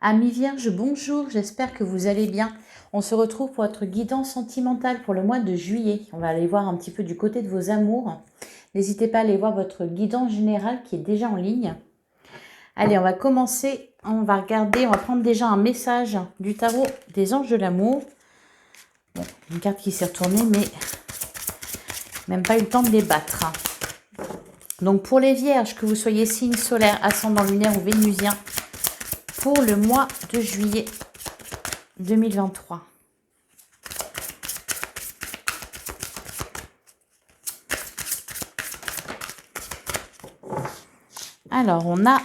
Amis vierges, bonjour, j'espère que vous allez bien. On se retrouve pour votre guidance sentimentale pour le mois de juillet. On va aller voir un petit peu du côté de vos amours. N'hésitez pas à aller voir votre guidance générale qui est déjà en ligne. Allez, on va commencer, on va regarder, on va prendre déjà un message du tarot des anges de l'amour. Bon, une carte qui s'est retournée, mais même pas eu le temps de les battre. Donc pour les vierges, que vous soyez signe solaire, ascendant lunaire ou vénusien, pour le mois de juillet 2023. Alors, on a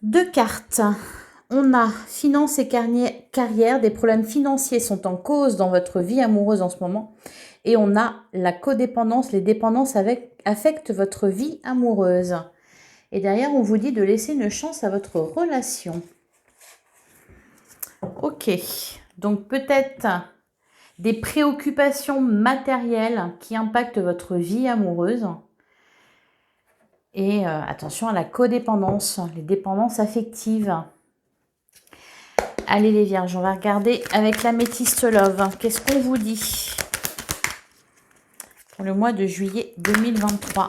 deux cartes. On a finances et carrière. Des problèmes financiers sont en cause dans votre vie amoureuse en ce moment. Et on a la codépendance. Les dépendances affectent votre vie amoureuse. Et derrière, on vous dit de laisser une chance à votre relation. Ok. Donc, peut-être des préoccupations matérielles qui impactent votre vie amoureuse. Et attention à la codépendance, les dépendances affectives. Allez les vierges, on va regarder avec l'améthyste love. Qu'est-ce qu'on vous dit pour le mois de juillet 2023?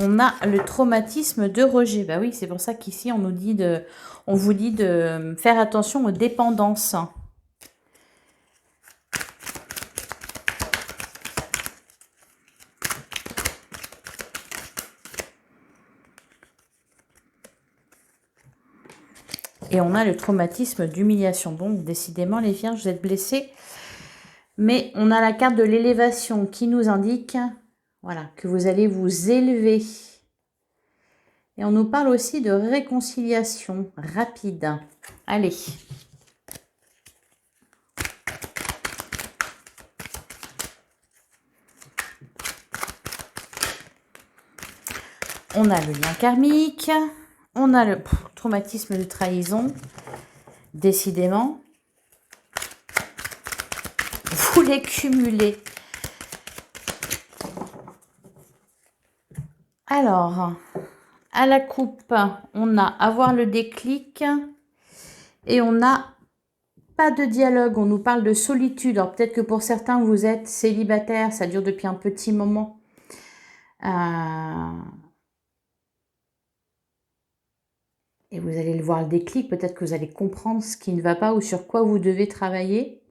On a le traumatisme de rejet. Bah oui, c'est pour ça qu'ici, on vous dit de faire attention aux dépendances. Et on a le traumatisme d'humiliation. Bon, décidément, les vierges, vous êtes blessés. Mais on a la carte de l'élévation qui nous indique, voilà, que vous allez vous élever. Et on nous parle aussi de réconciliation rapide. Allez. On a le lien karmique. On a le traumatisme de trahison. Décidément. Vous les cumulez. Alors, à la coupe, on a avoir le déclic. Et on a pas de dialogue. On nous parle de solitude. Alors, peut-être que pour certains, vous êtes célibataire. Ça dure depuis un petit moment. Et vous allez le voir le déclic, peut-être que vous allez comprendre ce qui ne va pas ou sur quoi vous devez travailler.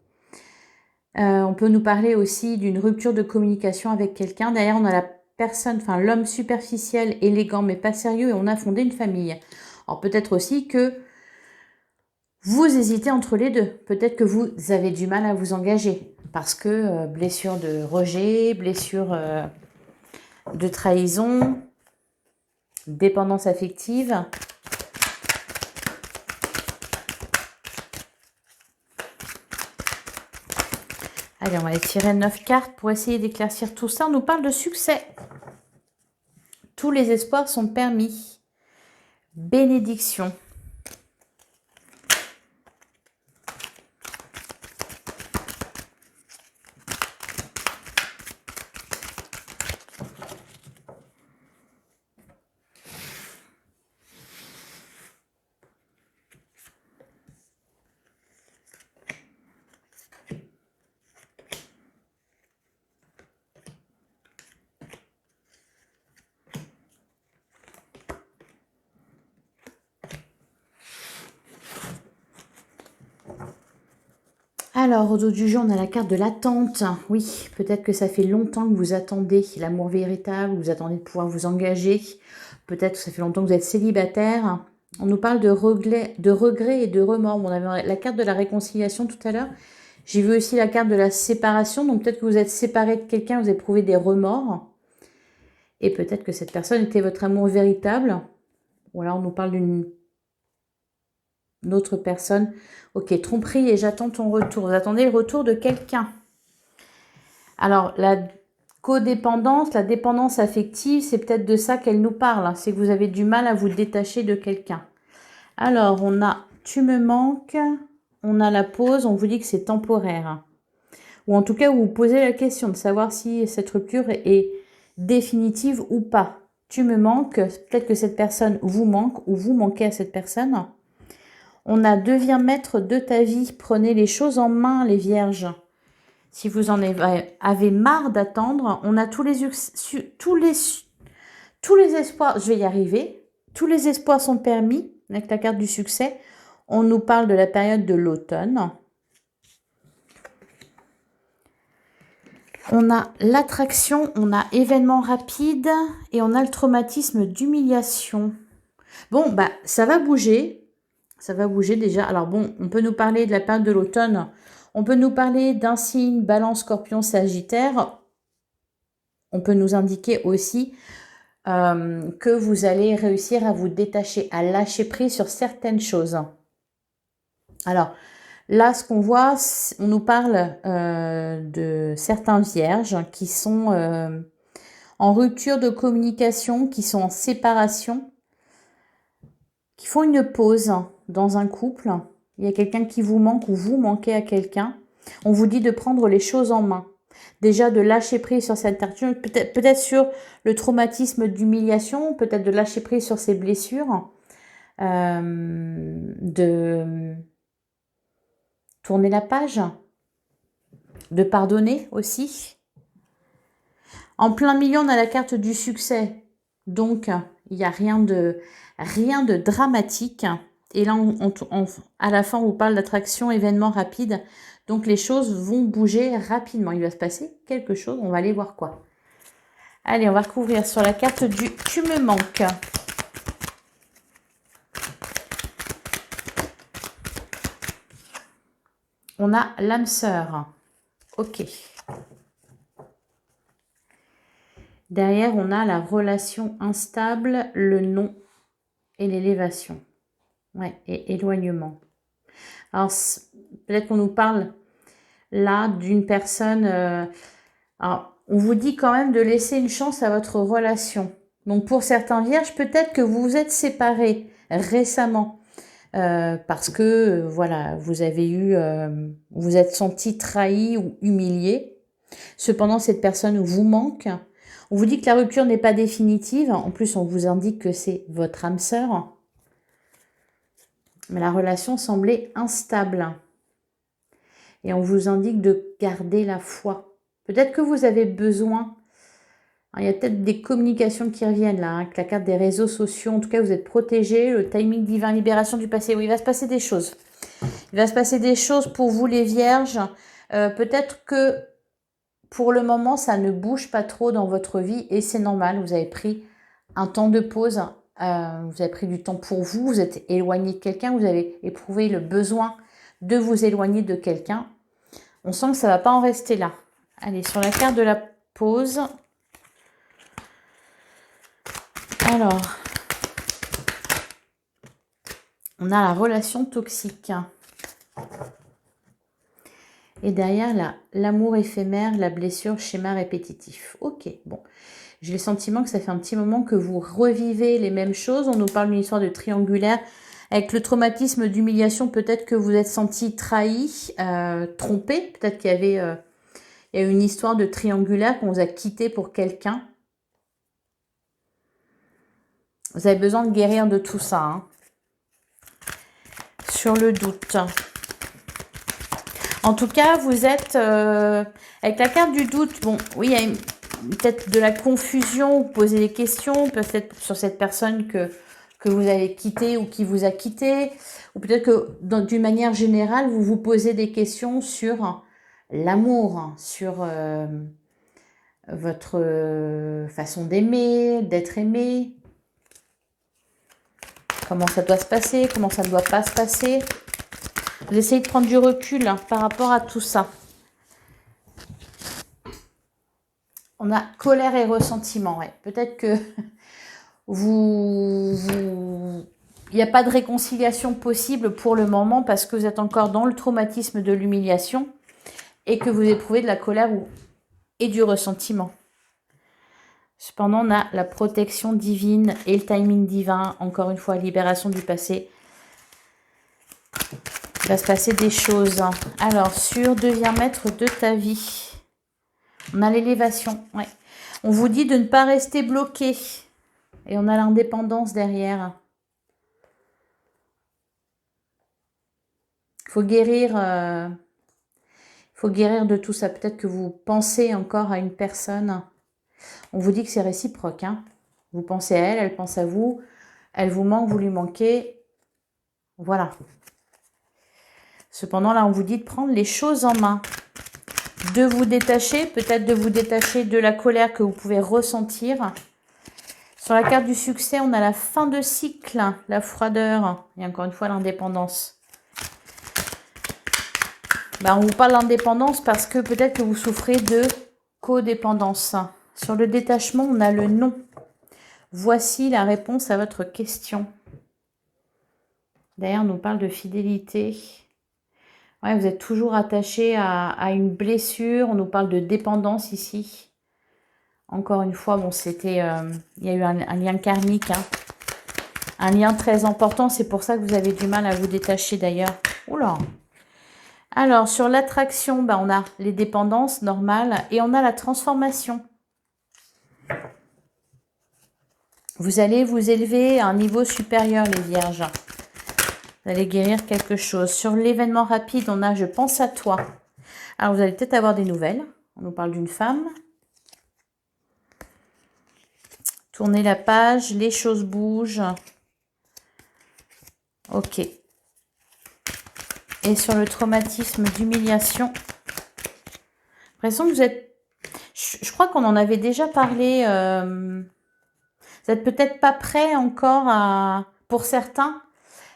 On peut nous parler aussi d'une rupture de communication avec quelqu'un. Derrière, on a la personne, enfin l'homme superficiel, élégant mais pas sérieux et on a fondé une famille. Alors peut-être aussi que vous hésitez entre les deux. Peut-être que vous avez du mal à vous engager parce que blessure de rejet, blessure de trahison, dépendance affective. Allez, on va aller tirer 9 cartes pour essayer d'éclaircir tout ça. On nous parle de succès. Tous les espoirs sont permis. Bénédiction. Alors, au dos du jeu, on a la carte de l'attente. Oui, peut-être que ça fait longtemps que vous attendez l'amour véritable, vous attendez de pouvoir vous engager. Peut-être que ça fait longtemps que vous êtes célibataire. On nous parle de regrets et de remords. On avait la carte de la réconciliation tout à l'heure. J'ai vu aussi la carte de la séparation. Donc, peut-être que vous êtes séparé de quelqu'un, vous éprouvez des remords. Et peut-être que cette personne était votre amour véritable. Ou alors, on nous parle d'une autre personne. Ok, tromperie et j'attends ton retour. Vous attendez le retour de quelqu'un. Alors, la codépendance, la dépendance affective, c'est peut-être de ça qu'elle nous parle. C'est que vous avez du mal à vous détacher de quelqu'un. Alors, on a « tu me manques », on a la pause, on vous dit que c'est temporaire. Ou en tout cas, vous vous posez la question de savoir si cette rupture est définitive ou pas. Tu me manques, peut-être que cette personne vous manque ou vous manquez à cette personne. On a « deviens maître de ta vie », prenez les choses en main, les vierges. Si vous en avez marre d'attendre, on a tous les espoirs, je vais y arriver, tous les espoirs sont permis, avec la carte du succès. On nous parle de la période de l'automne. On a l'attraction, on a événement rapide et on a le traumatisme d'humiliation. Bon, bah, ça va bouger déjà. Alors bon, on peut nous parler de la période de l'automne. On peut nous parler d'un signe Balance, Scorpion, Sagittaire. On peut nous indiquer aussi que vous allez réussir à vous détacher, à lâcher prise sur certaines choses. Alors, là, ce qu'on voit, on nous parle de certains vierges qui sont en rupture de communication, qui sont en séparation, qui font une pause dans un couple. Il y a quelqu'un qui vous manque ou vous manquez à quelqu'un. On vous dit de prendre les choses en main. Déjà de lâcher prise sur cette rupture, peut-être sur le traumatisme d'humiliation, peut-être de lâcher prise sur ses blessures, de tourner la page, de pardonner aussi. En plein milieu, on a la carte du succès. Donc, il n'y a rien de dramatique. Et là, à la fin, on vous parle d'attraction, événement rapide. Donc, les choses vont bouger rapidement. Il va se passer quelque chose. On va aller voir quoi. Allez, on va recouvrir sur la carte du « tu me manques ». On a l'âme sœur. Ok. Derrière, on a la relation instable, le non et l'élévation. Ouais, et éloignement. Alors, peut-être qu'on nous parle là d'une personne... alors, on vous dit quand même de laisser une chance à votre relation. Donc, pour certains vierges, peut-être que vous vous êtes séparés récemment. Parce que, voilà, vous vous êtes senti trahi ou humilié. Cependant, cette personne vous manque. On vous dit que la rupture n'est pas définitive. En plus, on vous indique que c'est votre âme sœur. Mais la relation semblait instable. Et on vous indique de garder la foi. Peut-être que vous avez besoin. Il y a peut-être des communications qui reviennent là, avec la carte des réseaux sociaux. En tout cas, vous êtes protégés. Le timing divin, libération du passé. Oui, il va se passer des choses. Il va se passer des choses pour vous, les vierges. Peut-être que pour le moment, ça ne bouge pas trop dans votre vie et c'est normal. Vous avez pris un temps de pause. Vous avez pris du temps pour vous. Vous êtes éloigné de quelqu'un. Vous avez éprouvé le besoin de vous éloigner de quelqu'un. On sent que ça ne va pas en rester là. Allez, sur la carte de la pause. Alors, on a la relation toxique. Et derrière, l'amour éphémère, la blessure, schéma répétitif. Ok, bon. J'ai le sentiment que ça fait un petit moment que vous revivez les mêmes choses. On nous parle d'une histoire de triangulaire. Avec le traumatisme d'humiliation, peut-être que vous êtes senti trahi, trompé. Peut-être qu'il y a une histoire de triangulaire qu'on vous a quitté pour quelqu'un. Vous avez besoin de guérir de tout ça. Hein. Sur le doute. En tout cas, vous êtes avec la carte du doute. Bon, oui, il y a peut-être de la confusion. Vous posez des questions, peut-être sur cette personne que vous avez quittée ou qui vous a quitté. Ou peut-être que d'une manière générale, vous vous posez des questions sur l'amour, sur votre façon d'aimer, d'être aimé. Comment ça doit se passer, comment ça ne doit pas se passer. Vous essayez de prendre du recul par rapport à tout ça. On a colère et ressentiment. Ouais. Peut-être que il n'y a pas de réconciliation possible pour le moment parce que vous êtes encore dans le traumatisme de l'humiliation et que vous éprouvez de la colère et du ressentiment. Cependant, on a la protection divine et le timing divin. Encore une fois, libération du passé. va se passer des choses. Alors, sur deviens maître de ta vie. On a l'élévation. Ouais. On vous dit de ne pas rester bloqué. Et on a l'indépendance derrière. Il faut guérir de tout ça. Peut-être que vous pensez encore à une personne. On vous dit que c'est réciproque. Hein. Vous pensez à elle, elle pense à vous. Elle vous manque, vous lui manquez. Voilà. Cependant, là, on vous dit de prendre les choses en main. De vous détacher, peut-être de vous détacher de la colère que vous pouvez ressentir. Sur la carte du succès, on a la fin de cycle, la froideur et encore une fois l'indépendance. Ben, on vous parle d'indépendance parce que peut-être que vous souffrez de codépendance. Sur le détachement, on a le non. Voici la réponse à votre question. D'ailleurs, on nous parle de fidélité. Ouais, vous êtes toujours attaché à une blessure. On nous parle de dépendance ici. Encore une fois, bon, c'était, il y a eu un lien karmique. Hein. Un lien très important. C'est pour ça que vous avez du mal à vous détacher d'ailleurs. Oula. Alors, sur l'attraction, ben, on a les dépendances normales et on a la transformation. Vous allez vous élever à un niveau supérieur, les vierges. Vous allez guérir quelque chose. Sur l'événement rapide, on a « Je pense à toi ». Alors, vous allez peut-être avoir des nouvelles. On nous parle d'une femme. Tournez la page, les choses bougent. Ok. Et sur le traumatisme d'humiliation, j'ai l'impression que vous êtes... Je crois qu'on en avait déjà parlé. Vous n'êtes peut-être pas prêt encore à, pour certains,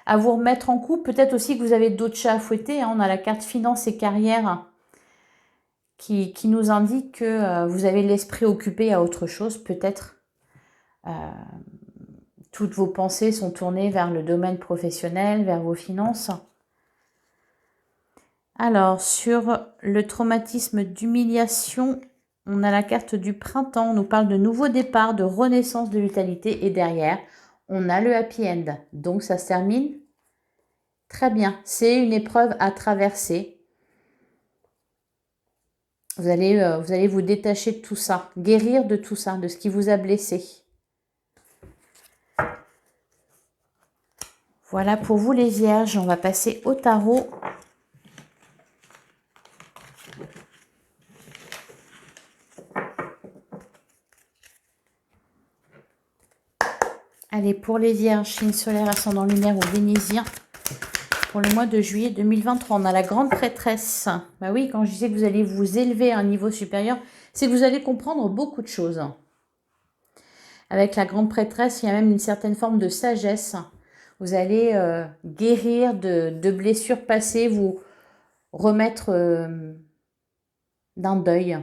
à vous remettre en couple. Peut-être aussi que vous avez d'autres chats à fouetter. Hein. On a la carte finance et carrière qui nous indique que vous avez l'esprit occupé à autre chose. Peut-être toutes vos pensées sont tournées vers le domaine professionnel, vers vos finances. Alors, sur le traumatisme d'humiliation, on a la carte du printemps. On nous parle de nouveau départ, de renaissance de vitalité. Et derrière, on a le happy end. Donc, ça se termine très bien. C'est une épreuve à traverser. Vous allez vous détacher de tout ça, guérir de tout ça, de ce qui vous a blessé. Voilà pour vous les vierges. On va passer au tarot. Allez, pour les vierges, signe solaire, ascendant lunaire ou vénusien, pour le mois de juillet 2023, on a la grande prêtresse. Bah oui, quand je disais que vous allez vous élever à un niveau supérieur, c'est que vous allez comprendre beaucoup de choses. Avec la grande prêtresse, il y a même une certaine forme de sagesse. Vous allez guérir de blessures passées, vous remettre d'un deuil.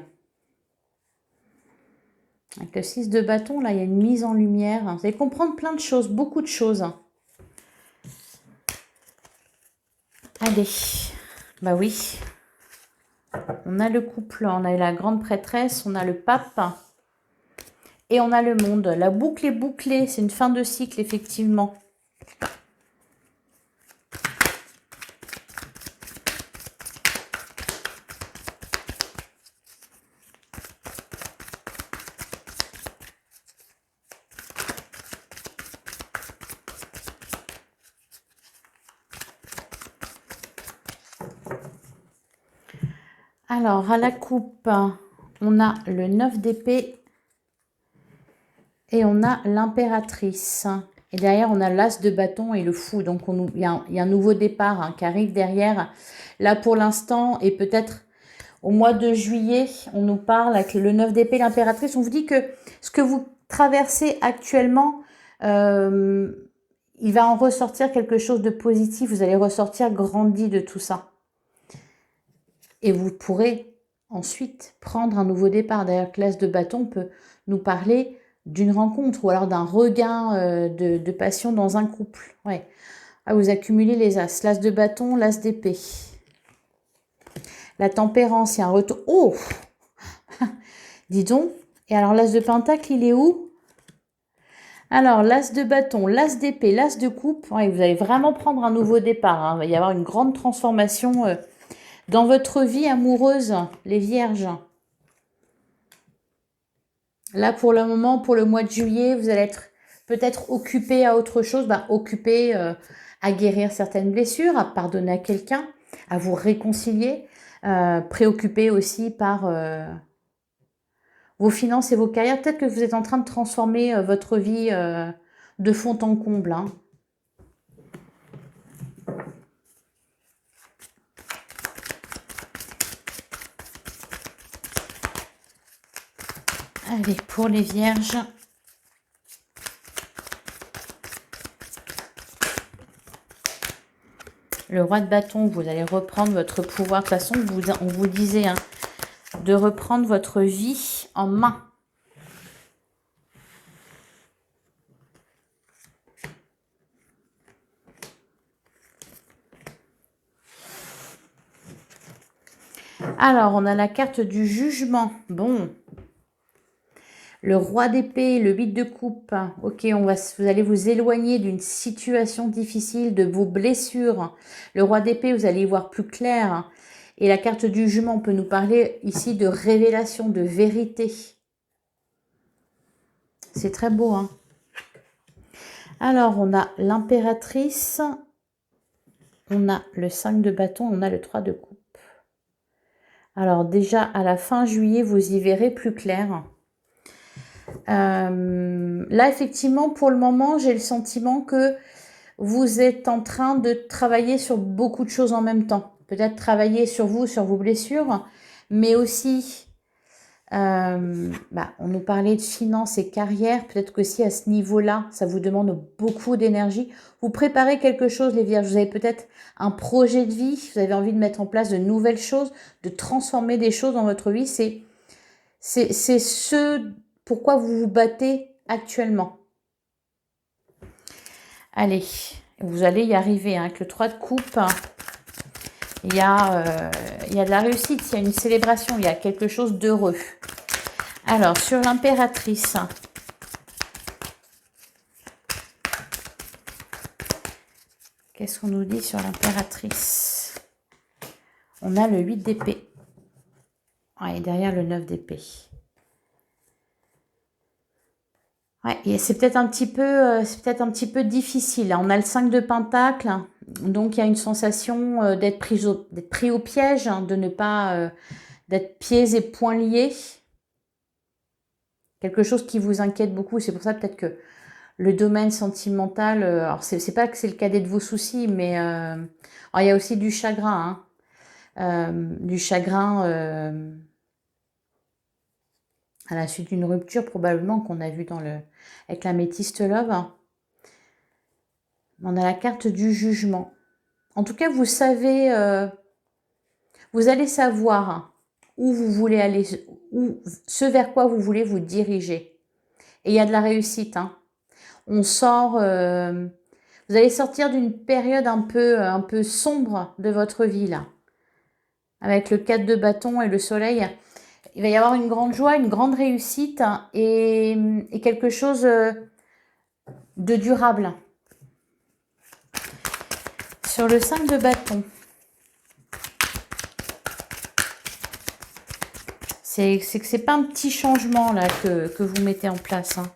Avec le 6 de bâton, là, il y a une mise en lumière. Vous allez comprendre plein de choses, beaucoup de choses. Allez, bah oui. On a le couple, on a la grande prêtresse, on a le pape et on a le monde. La boucle est bouclée, c'est une fin de cycle, effectivement. Alors, à la coupe, on a le 9 d'épée et on a l'impératrice. Et derrière, on a l'as de bâton et le fou. Donc, il y a un nouveau départ qui arrive derrière. Là, pour l'instant, et peut-être au mois de juillet, on nous parle avec le 9 d'épée, l'impératrice. On vous dit que ce que vous traversez actuellement, il va en ressortir quelque chose de positif. Vous allez ressortir grandi de tout ça. Et vous pourrez ensuite prendre un nouveau départ. D'ailleurs, l'as de bâton peut nous parler d'une rencontre ou alors d'un regain de passion dans un couple. Ouais. Ah, vous accumulez les as. L'as de bâton, l'as d'épée. La tempérance, il y a un retour. Oh dis donc. Et alors, l'as de pentacle, il est où? Alors, l'as de bâton, l'as d'épée, l'as de coupe. Ouais, vous allez vraiment prendre un nouveau départ, hein. Il va y avoir une grande transformation dans votre vie amoureuse, les vierges. Là, pour le moment, pour le mois de juillet, vous allez être peut-être occupé à autre chose, occupé à guérir certaines blessures, à pardonner à quelqu'un, à vous réconcilier, préoccupé aussi par vos finances et vos carrières. Peut-être que vous êtes en train de transformer votre vie de fond en comble, hein. Allez, pour les vierges. Le roi de bâton, vous allez reprendre votre pouvoir. De toute façon, on vous disait hein, de reprendre votre vie en main. Alors, on a la carte du jugement. Bon. Le roi d'épée, le 8 de coupe. Ok, vous allez vous éloigner d'une situation difficile, de vos blessures. Le roi d'épée, vous allez y voir plus clair. Et la carte du jugement peut nous parler ici de révélation, de vérité. C'est très beau, hein. Alors, on a l'impératrice. On a le 5 de bâton. On a le 3 de coupe. Alors, déjà, à la fin juillet, vous y verrez plus clair. Là, effectivement, pour le moment, j'ai le sentiment que vous êtes en train de travailler sur beaucoup de choses en même temps. Peut-être travailler sur vous, sur vos blessures, mais aussi, on nous parlait de finances et carrière. Peut-être qu'aussi à ce niveau-là, ça vous demande beaucoup d'énergie. Vous préparez quelque chose, les vierges. Vous avez peut-être un projet de vie. Vous avez envie de mettre en place de nouvelles choses, de transformer des choses dans votre vie. C'est ce pourquoi vous vous battez actuellement. Allez, vous allez y arriver hein, avec le 3 de coupe. Il y a de la réussite, il y a une célébration, il y a quelque chose d'heureux. Alors, sur l'impératrice. Qu'est-ce qu'on nous dit sur l'impératrice? On a le 8 d'épée. Ouais, et derrière le 9 d'épée. Ouais, et c'est peut-être un petit peu difficile. On a le 5 de pentacle, donc il y a une sensation d'être pris au piège, hein, de ne pas d'être pieds et poings liés. Quelque chose qui vous inquiète beaucoup. C'est pour ça peut-être que le domaine sentimental, alors c'est pas que c'est le cadet de vos soucis, mais il y a aussi du chagrin, hein, du chagrin. À la suite d'une rupture, probablement, qu'on a vu avec l'améthyste love. On a la carte du jugement. En tout cas, vous savez, vous allez savoir où vous voulez aller, ce vers quoi vous voulez vous diriger. Et il y a de la réussite, hein. On sort, vous allez sortir d'une période un peu sombre de votre vie, là. Avec le 4 de bâton et le soleil. Il va y avoir une grande joie, une grande réussite hein, et quelque chose de durable. Sur le 5 de bâton, c'est que c'est pas un petit changement là que vous mettez en place, hein.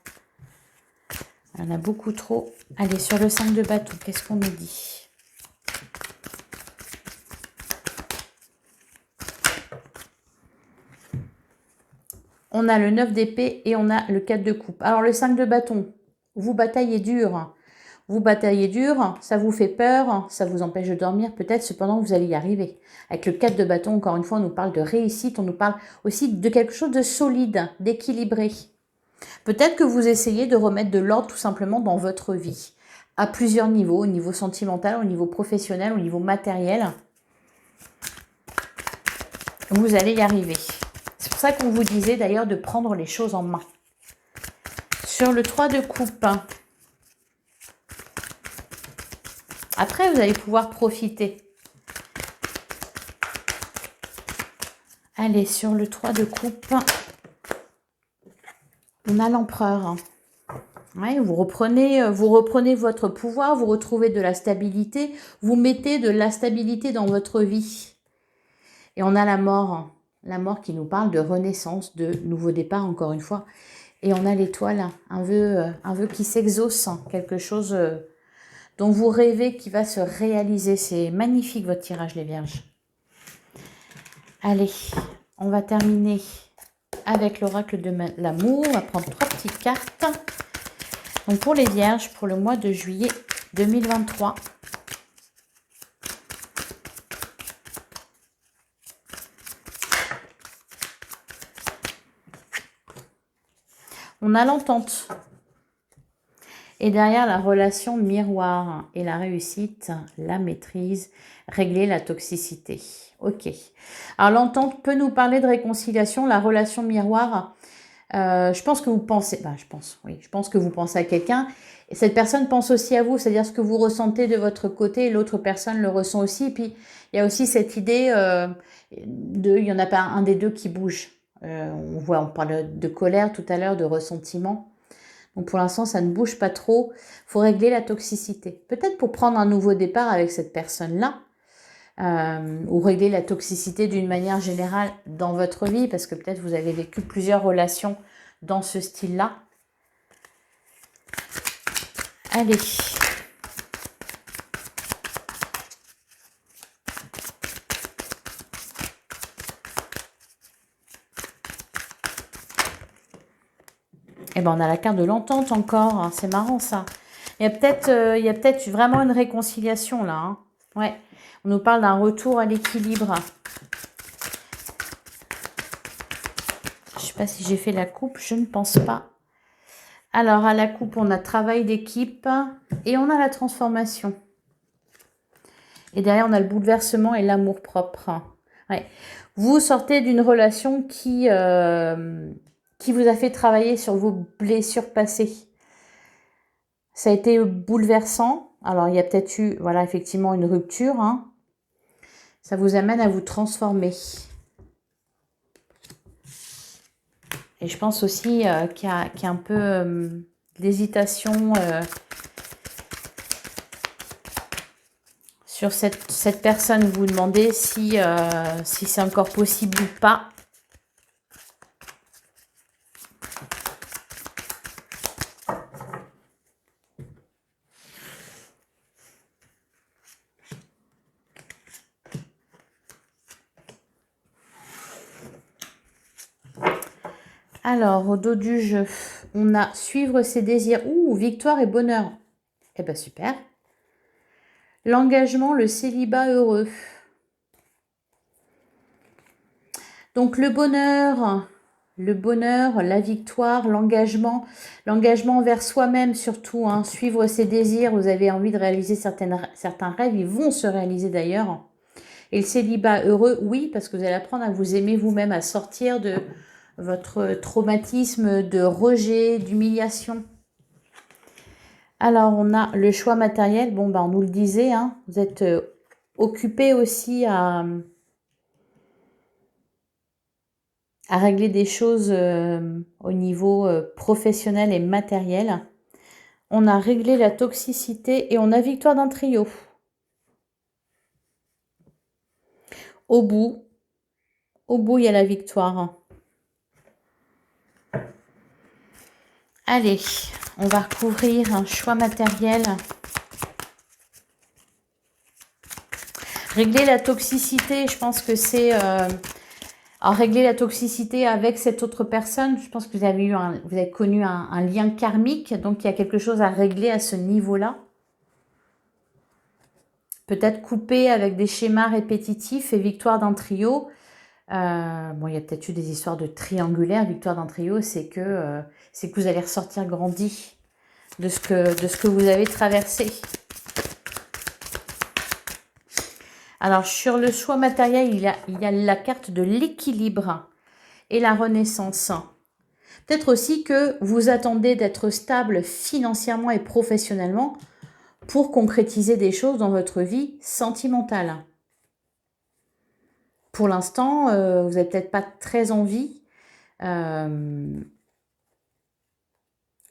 Il y en a beaucoup trop. Allez, sur le 5 de bâton, qu'est-ce qu'on nous dit? On a le 9 d'épée et on a le 4 de coupe. Alors, le 5 de bâton, vous bataillez dur. Vous bataillez dur, ça vous fait peur, ça vous empêche de dormir peut-être, cependant vous allez y arriver. Avec le 4 de bâton, encore une fois, on nous parle de réussite, on nous parle aussi de quelque chose de solide, d'équilibré. Peut-être que vous essayez de remettre de l'ordre tout simplement dans votre vie, à plusieurs niveaux, au niveau sentimental, au niveau professionnel, au niveau matériel. Vous allez y arriver. C'est pour ça qu'on vous disait d'ailleurs de prendre les choses en main. Sur le 3 de coupe, après vous allez pouvoir profiter. Allez, sur le 3 de coupe, on a l'empereur. Ouais, vous reprenez votre pouvoir, vous retrouvez de la stabilité, vous mettez de la stabilité dans votre vie. Et on a la mort qui nous parle de renaissance, de nouveau départ, encore une fois. Et on a l'étoile, un vœu qui s'exauce, quelque chose dont vous rêvez qui va se réaliser. C'est magnifique votre tirage, les Vierges. Allez, on va terminer avec l'oracle de l'amour. On va prendre 3 petites cartes. Donc pour les Vierges, pour le mois de juillet 2023. On a l'entente. Et derrière la relation miroir et la réussite, la maîtrise, régler la toxicité. Ok. Alors l'entente peut nous parler de réconciliation, la relation miroir. Je pense que vous pensez, je pense que vous pensez à quelqu'un. Et cette personne pense aussi à vous, c'est-à-dire ce que vous ressentez de votre côté, l'autre personne le ressent aussi. Et puis il y a aussi cette idée il n'y en a pas un des deux qui bouge. On parle de colère tout à l'heure, de ressentiment. Donc pour l'instant, ça ne bouge pas trop. Il faut régler la toxicité. Peut-être pour prendre un nouveau départ avec cette personne-là, ou régler la toxicité d'une manière générale dans votre vie, parce que peut-être vous avez vécu plusieurs relations dans ce style-là. Allez. Eh ben, on a la carte de l'entente encore. Hein. C'est marrant, ça. Il y a peut-être vraiment une réconciliation, là. Hein. Ouais. On nous parle d'un retour à l'équilibre. Je ne sais pas si j'ai fait la coupe. Je ne pense pas. Alors, à la coupe, on a travail d'équipe et on a la transformation. Et derrière, on a le bouleversement et l'amour-propre. Ouais. Vous sortez d'une relation qui vous a fait travailler sur vos blessures passées. Ça a été bouleversant. Alors, il y a peut-être eu, voilà, effectivement, une rupture. Hein. Ça vous amène à vous transformer. Et je pense aussi qu'il y a un peu d'hésitation sur cette personne. Vous vous demandez si c'est encore possible ou pas. Alors, au dos du jeu, on a suivre ses désirs. Ouh, victoire et bonheur. Eh bien, super. L'engagement, le célibat heureux. Donc, le bonheur, la victoire, l'engagement envers soi-même surtout. Hein, suivre ses désirs, vous avez envie de réaliser certains rêves, ils vont se réaliser d'ailleurs. Et le célibat heureux, oui, parce que vous allez apprendre à vous aimer vous-même, à sortir de votre traumatisme de rejet, d'humiliation. Alors, on a le choix matériel. Bon, on nous le disait, hein, vous êtes occupé aussi à régler des choses au niveau professionnel et matériel. On a réglé la toxicité et on a victoire d'un trio. Au bout, il y a la victoire. Allez, on va recouvrir un choix matériel. Régler la toxicité, je pense que c'est... régler la toxicité avec cette autre personne, je pense que vous avez connu un lien karmique, donc il y a quelque chose à régler à ce niveau-là. Peut-être couper avec des schémas répétitifs et victoire d'un trio. Il y a peut-être eu des histoires de triangulaire. Victoire d'un trio, c'est que vous allez ressortir grandi de ce que vous avez traversé. Alors, sur le choix matériel, il y a la carte de l'équilibre et la renaissance. Peut-être aussi que vous attendez d'être stable financièrement et professionnellement pour concrétiser des choses dans votre vie sentimentale. Pour l'instant, vous n'avez peut-être pas très envie.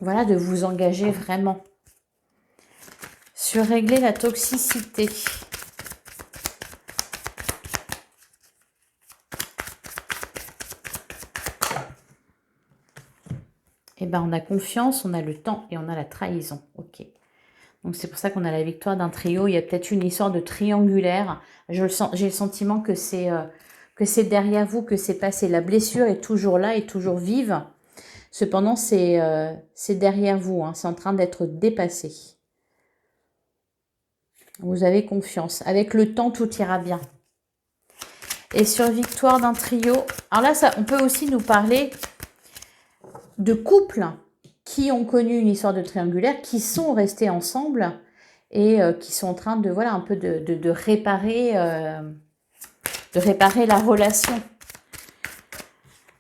Vous voilà, de vous engager vraiment. Sur régler la toxicité. Eh bien, on a confiance, on a le temps et on a la trahison. Ok. Donc, c'est pour ça qu'on a la victoire d'un trio. Il y a peut-être une histoire de triangulaire. J'ai le sentiment que c'est derrière vous que c'est passé. La blessure est toujours là, est toujours vive. Cependant, c'est derrière vous. Hein. C'est en train d'être dépassé. Vous avez confiance. Avec le temps, tout ira bien. Et sur victoire d'un trio. Alors là, on peut aussi nous parler de couples qui ont connu une histoire de triangulaire, qui sont restés ensemble et qui sont en train de, voilà, un peu de réparer la relation.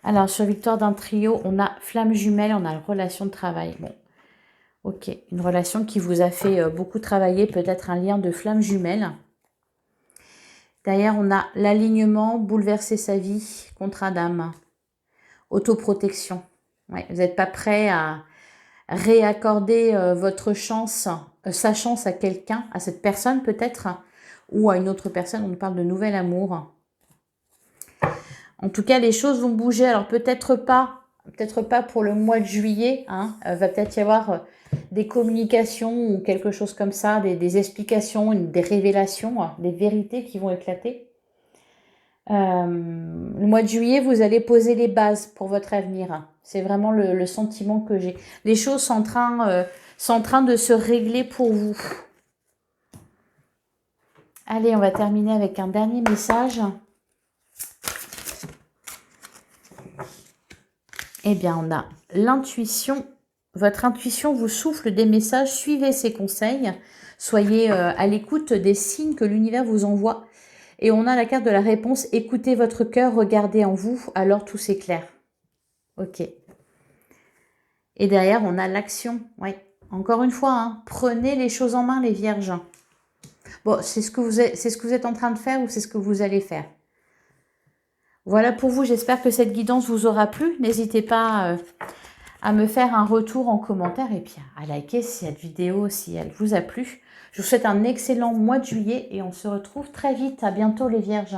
Alors, sur victoire d'un trio, on a flamme jumelle, on a la relation de travail. Bon, ok, une relation qui vous a fait beaucoup travailler, peut-être un lien de flamme jumelle. Derrière, on a l'alignement, bouleverser sa vie, contrat d'âme, autoprotection. Ouais, vous n'êtes pas prêt à réaccorder votre chance, sa chance à quelqu'un, à cette personne peut-être, ou à une autre personne. On parle de nouvel amour. En tout cas, les choses vont bouger. Alors peut-être pas pour le mois de juillet. Hein. Va peut-être y avoir des communications ou quelque chose comme ça, des explications, des révélations, des vérités qui vont éclater. Le mois de juillet, vous allez poser les bases pour votre avenir. C'est vraiment le sentiment que j'ai. Les choses sont en train de se régler pour vous. Allez, on va terminer avec un dernier message. Eh bien, on a l'intuition. Votre intuition vous souffle des messages. Suivez ses conseils. Soyez à l'écoute des signes que l'univers vous envoie. Et on a la carte de la réponse. Écoutez votre cœur, regardez en vous, alors tout s'éclaire. Ok. Et derrière, on a l'action. Oui. Encore une fois, hein, prenez les choses en main, les vierges. Bon, c'est ce que vous êtes en train de faire ou c'est ce que vous allez faire. Voilà pour vous. J'espère que cette guidance vous aura plu. N'hésitez pas à me faire un retour en commentaire et puis à liker cette vidéo si elle vous a plu. Je vous souhaite un excellent mois de juillet et on se retrouve très vite. À bientôt les vierges.